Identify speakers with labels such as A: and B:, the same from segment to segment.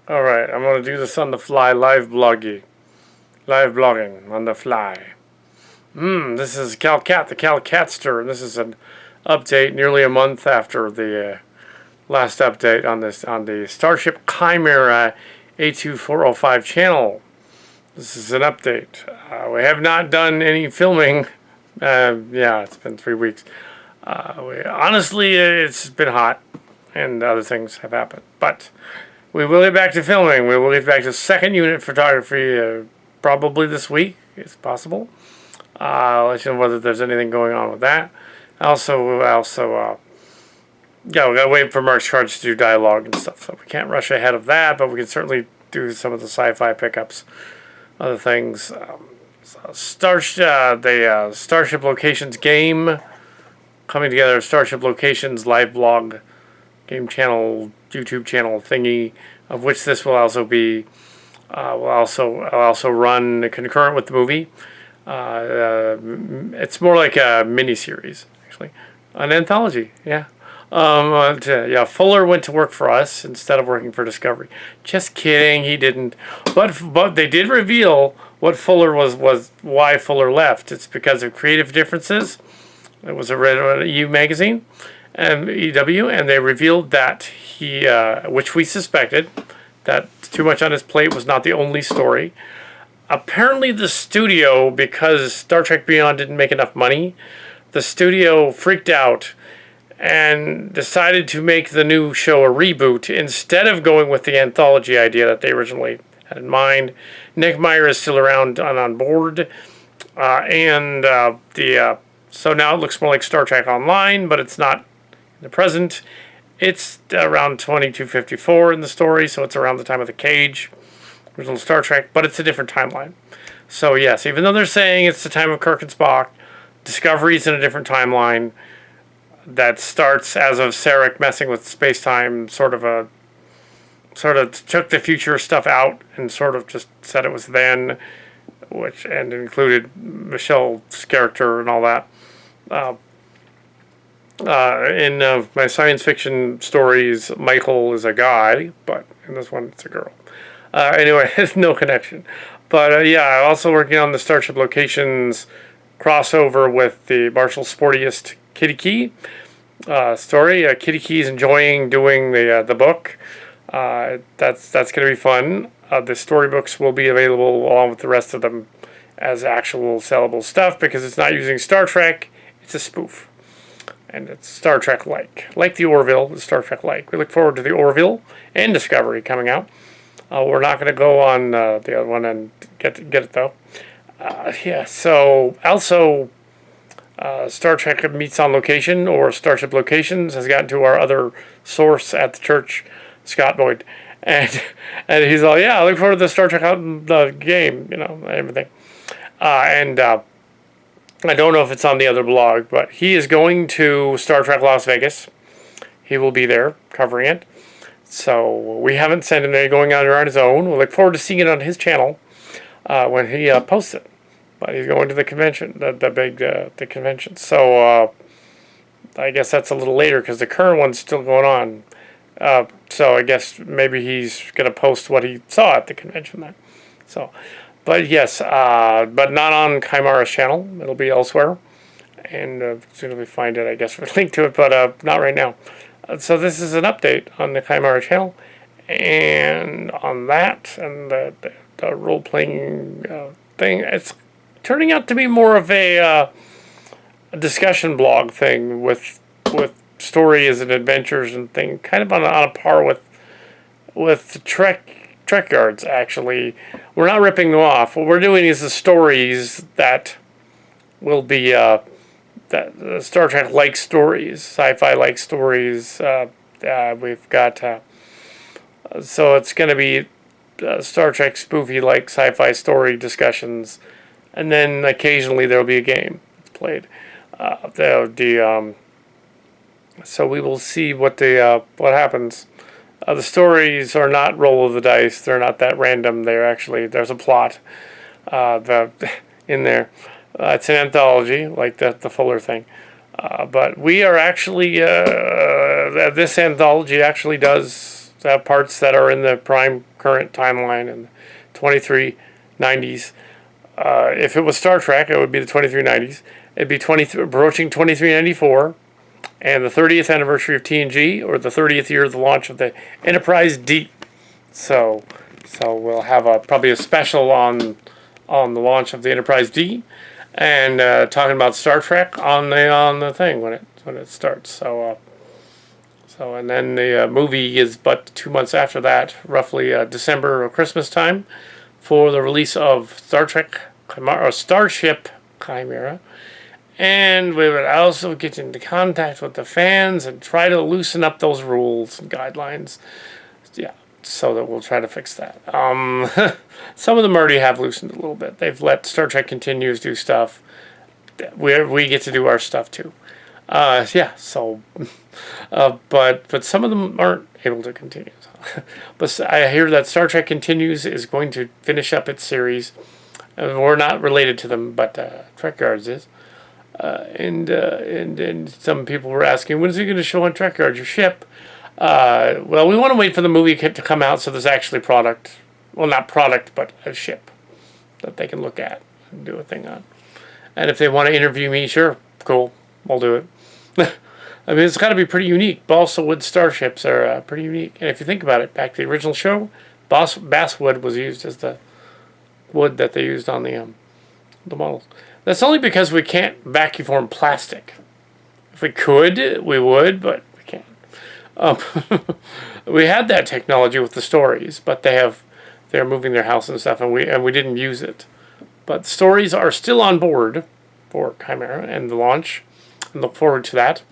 A: Alright, I'm going to do this on the fly, live blogging on the fly. This is Kal Kat, the Kal Katster, and this is an update nearly a month after the last update on the Starship Chimera 82405 channel. This is an update. We have not done any filming. Yeah, it's been 3 weeks. Honestly, it's been hot, and other things have happened, but we will get back to filming. We will get back to second unit photography probably this week. It's possible. I'll let you know whether there's anything going on with that. Also, yeah, we gotta wait for Mark Charge to do dialogue and stuff, so we can't rush ahead of that. But we can certainly do some of the sci-fi pickups, other things. Starship Locations game coming together. Starship Locations live blog game channel, YouTube channel thingy, of which this will also be. Will also run concurrent with the movie. It's more like a mini-series, actually, an anthology. Yeah. Yeah. Fuller went to work for us instead of working for Discovery. Just kidding, he didn't. But they did reveal what Fuller was why Fuller left. It's because of creative differences. It was a EU magazine, and EW, and they revealed that he, which we suspected, that Too Much on His Plate was not the only story. Apparently the studio, because Star Trek Beyond didn't make enough money, the studio freaked out and decided to make the new show a reboot instead of going with the anthology idea that they originally had in mind. Nick Meyer is still around and on board, so now it looks more like Star Trek Online, but it's not in the present. It's around 2254 in the story, so it's around the time of the Cage, original Star Trek, but it's a different timeline. So yes, even though they're saying it's the time of Kirk and Spock, Discovery's in a different timeline that starts as of Sarek messing with space-time, sort of took the future stuff out and sort of just said it was then, and included Michelle's character and all that. In my science fiction stories, Michael is a guy, but in this one, it's a girl. Anyway, there's no connection. But yeah, I'm also working on the Starship Locations crossover with the Marshall Sportiest Kitty Key story. Kitty Key is enjoying doing the book. That's going to be fun. The storybooks will be available along with the rest of them as actual sellable stuff because it's not using Star Trek. It's a spoof. And it's Star Trek-like. Like the Orville, it's Star Trek-like. We look forward to the Orville and Discovery coming out. We're not going to go on the other one and get it, though. Yeah, so also Star Trek Meets on Location, or Starship Locations, has gotten to our other source at the church, Scott Boyd. And he's all, yeah, I look forward to the Star Trek out in the game, everything. I don't know if it's on the other blog, but he is going to Star Trek Las Vegas. He will be there covering it. So we haven't sent him there, going on his own. We'll look forward to seeing it on his channel when he posts it. But he's going to the convention, the convention. So I guess that's a little later because the current one's still going on. So I guess maybe he's going to post what he saw at the convention then. So. But yes, but not on Chimera's channel. It'll be elsewhere. And as soon as we find it, I guess we'll link to it, but not right now. So this is an update on the Chimera channel. And on that, and the role-playing thing, it's turning out to be more of a discussion blog thing with stories and adventures and things, kind of on a par with Trek Yards, actually. We're not ripping them off. What we're doing is the stories that will be Star Trek-like stories, sci-fi-like stories. We've got so it's going to be Star Trek spoofy-like sci-fi story discussions, and then occasionally there'll be a game that's played. So we will see what happens. The stories are not roll of the dice. They're not that random. There's a plot in there. It's an anthology, like the Fuller thing. But we are actually, this anthology actually does have parts that are in the prime current timeline and 2390s. If it was Star Trek, it would be the 2390s. It'd be approaching 2394, and the 30th anniversary of TNG, or the 30th year of the launch of the Enterprise D. So we'll have probably a special on the launch of the Enterprise D, and talking about Star Trek on the thing when it starts. So and then the movie is but 2 months after that, roughly December or Christmas time, for the release of Starship Chimera. And we would also get into contact with the fans and try to loosen up those rules and guidelines. Yeah, so that we'll try to fix that. Some of them already have loosened a little bit. They've let Star Trek Continues do stuff. We get to do our stuff too. Yeah, so... but some of them aren't able to continue. But I hear that Star Trek Continues is going to finish up its series. We're not related to them, but Trek Guards is. And some people were asking, when is he going to show on Trek Guards, your ship? Well, we want to wait for the movie to come out so there's actually product. Well, not product, but a ship that they can look at and do a thing on. And if they want to interview me, sure, cool, I'll do it. I mean, it's got to be pretty unique. Balsa wood starships are pretty unique. And if you think about it, back to the original show, basswood was used as the wood that they used on the models. That's only because we can't vacuum form plastic. If we could, we would, but we can't. We had that technology with the stories, but they're moving their house and stuff, and we didn't use it. But the stories are still on board for Chimera and the launch, and look forward to that.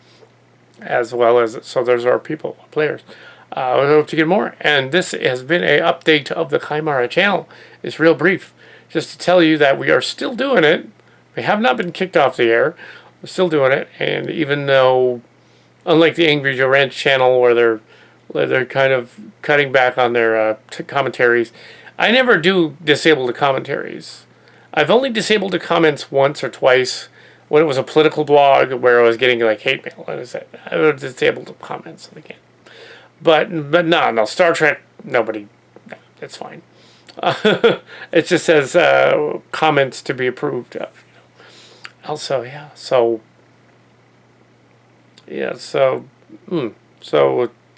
A: As well as, so there's our players. We hope to get more. And this has been an update of the Chimera channel. It's real brief. Just to tell you that we are still doing it. We have not been kicked off the air. We're still doing it. And even though, unlike the Angry Joe Ranch channel where they're kind of cutting back on their commentaries, I never do disable the commentaries. I've only disabled the comments once or twice when it was a political blog where I was getting like hate mail. I would disable the comments again. But no, Star Trek, nobody, no, it's fine. It just says comments to be approved of. Also, yeah. So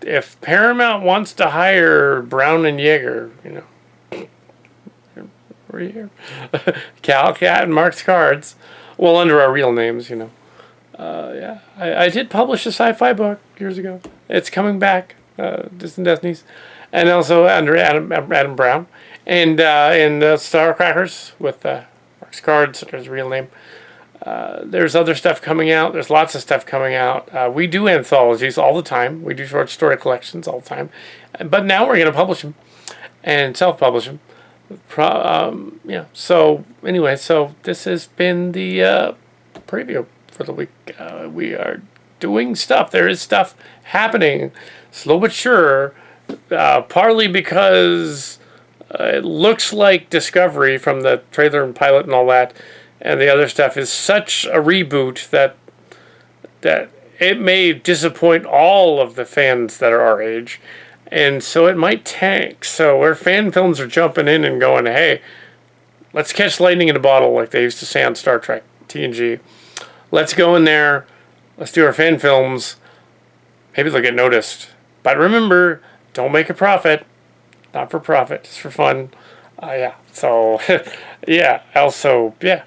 A: if Paramount wants to hire Brown and Yeager, we're here. Kal Kat and Mark's Cards. Well, under our real names, Yeah, I did publish a sci-fi book years ago. It's coming back, Distant Destinies. And also under Adam Brown. And in Star Crackers with Mark's Cards, there's a real name. There's other stuff coming out. There's lots of stuff coming out. We do anthologies all the time. We do short story collections all the time. But now we're going to publish them and self-publish them. Yeah. So anyway, so this has been the preview for the week. We are doing stuff. There is stuff happening, slow but sure. Partly because it looks like Discovery from the trailer and pilot and all that, and the other stuff is such a reboot that it may disappoint all of the fans that are our age. And so it might tank. So where fan films are jumping in and going, hey, let's catch lightning in a bottle like they used to say on Star Trek, TNG. Let's go in there. Let's do our fan films. Maybe they'll get noticed. But remember, don't make a profit. Not for profit, just for fun. Yeah. So, yeah. Also, yeah.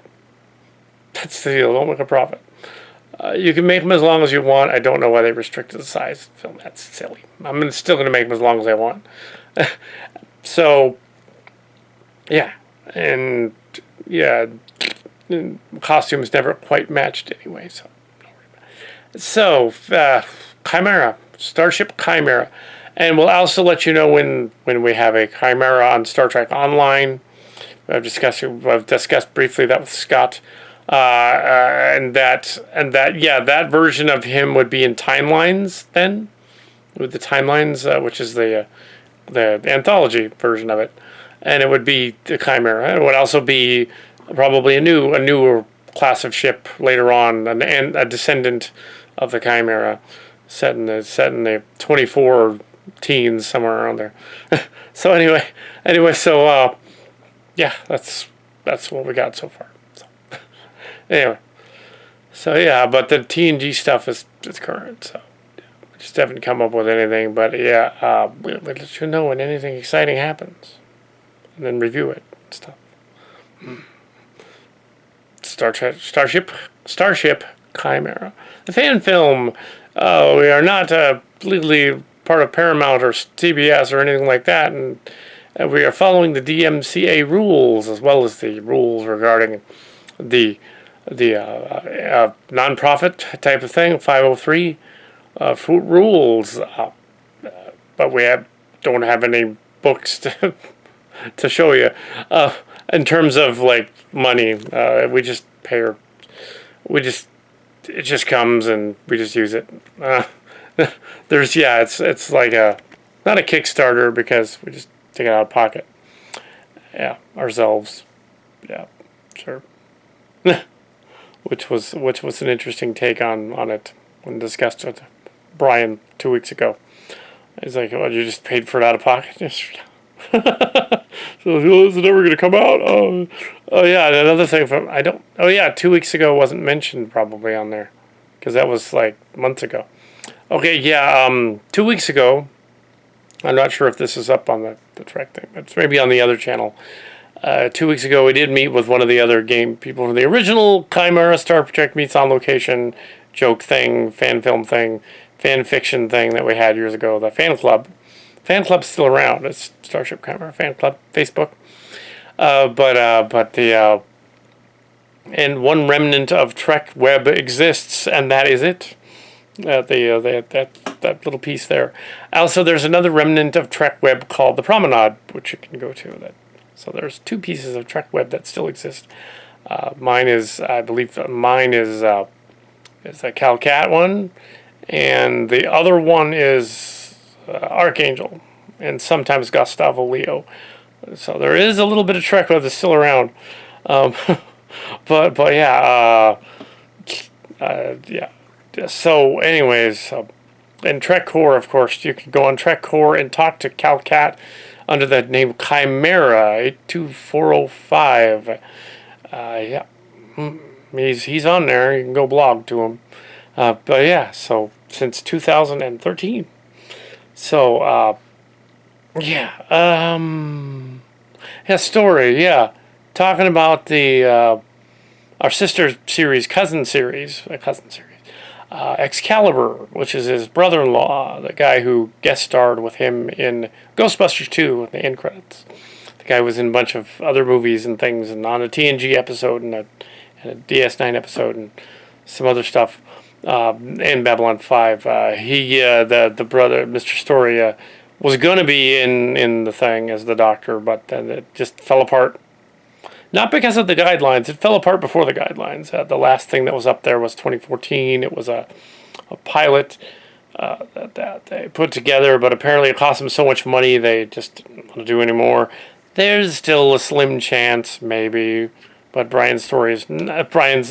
A: That's the deal. Don't make a profit. You can make them as long as you want. I don't know why they restricted the size film. That's silly. I'm still going to make them as long as I want. So, yeah. And, yeah, costumes never quite matched anyway. So, Chimera. Starship Chimera. And we'll also let you know when we have a Chimera on Star Trek Online. I've discussed briefly that with Scott. And that version of him would be in Timelines then, with the Timelines, which is the anthology version of it, and it would be the Chimera. It would also be probably a newer class of ship later on, and a descendant of the Chimera, set in the 24 teens, somewhere around there. So so yeah, that's what we got so far. So, anyway, so yeah, but the TNG stuff is current, so we just haven't come up with anything. But yeah, we'll let you know when anything exciting happens, and then review it and stuff. Starship Chimera, the fan film. We are not legally part of Paramount or CBS or anything like that, and we are following the DMCA rules as well as the rules regarding the nonprofit type of thing, 503 rules. But we don't have any books to show you. In terms of like money, we just pay her. It just comes and we just use it. It's like not a Kickstarter because we just take it out of pocket. Yeah, ourselves. Yeah, sure. which was an interesting take on it when discussed with Brian 2 weeks ago. He's like, "Oh, you just paid for it out of pocket?" So is it ever going to come out? Oh yeah. Another thing from 2 weeks ago wasn't mentioned probably on there because that was like months ago. Okay, yeah. 2 weeks ago, I'm not sure if this is up on the Trek thing. It's maybe on the other channel. 2 weeks ago, we did meet with one of the other game people from the original Chimera Star Trek Meets on Location joke thing, fan film thing, fan fiction thing that we had years ago. The fan club. Fan club's still around. It's Starship Chimera Fan Club, Facebook. And one remnant of Trek web exists, and that is it. That little piece there. Also, there's another remnant of Trek web called the Promenade, which you can go to. So there's 2 pieces of Trek web that still exist. Mine is a Kal Kat one, and the other one is Archangel, and sometimes Gustavo Leo. So there is a little bit of Trek web that's still around. But yeah, yeah. So anyways, and Trek Core, of course, you can go on Trek Core and talk to Kal Kat under the name Chimera 82405. Yeah, he's on there. You can go blog to him. But yeah, so since 2013. So yeah, story. Yeah, talking about the our sister series, cousin series. Excalibur, which is his brother-in-law, the guy who guest starred with him in Ghostbusters 2 in the end credits. The guy was in a bunch of other movies and things, and on a TNG episode and a DS9 episode and some other stuff, and Babylon 5. The brother, Mr. Story, was going to be in the thing as the Doctor, but then it just fell apart. Not because of the guidelines. It fell apart before the guidelines. The last thing that was up there was 2014. It was a pilot that they put together, but apparently it cost them so much money they just didn't want to do anymore. There's still a slim chance, maybe, but Brian's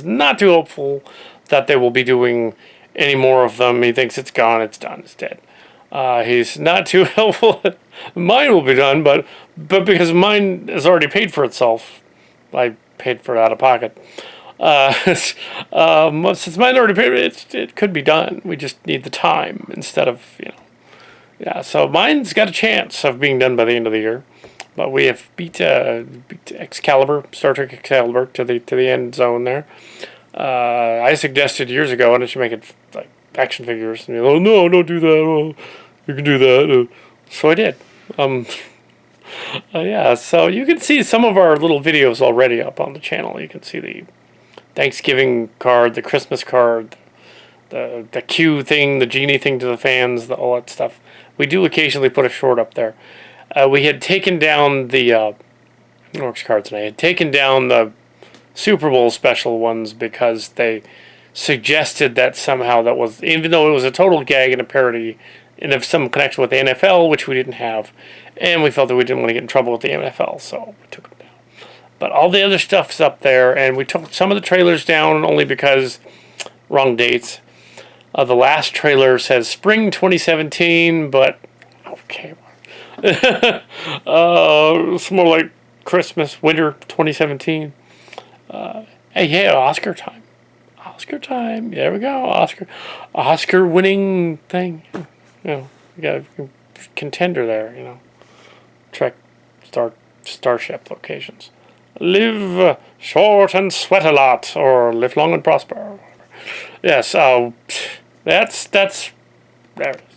A: not too hopeful that they will be doing any more of them. He thinks it's gone, it's done, it's dead. He's not too hopeful that mine will be done, but because mine has already paid for itself. I paid for it out of pocket. Since mine already paid, it could be done. We just need the time instead of, Yeah, so mine's got a chance of being done by the end of the year. But we have beat Excalibur, Star Trek Excalibur, to the end zone there. I suggested years ago, and I should make it like action figures. And no, don't do that. Oh, you can do that. So I did. Yeah, so you can see some of our little videos already up on the channel. You can see the Thanksgiving card, the Christmas card, the Q thing, the genie thing to the fans, all that stuff. We do occasionally put a short up there. We had taken down the Norks cards, and I had taken down the Super Bowl special ones because they suggested that somehow that was, even though it was a total gag and a parody, and of some connection with the NFL, which we didn't have. And we felt that we didn't want to get in trouble with the NFL, so we took them down. But all the other stuff's up there, and we took some of the trailers down only because wrong dates. The last trailer says spring 2017, but Okay. It's more like Christmas, winter 2017. Hey, yeah, Oscar time. Oscar time. There we go. Oscar winning thing. You know, you got a contender there, you know. Trek Starship Locations. Live short and sweat a lot, or live long and prosper. Yes, that's there it is.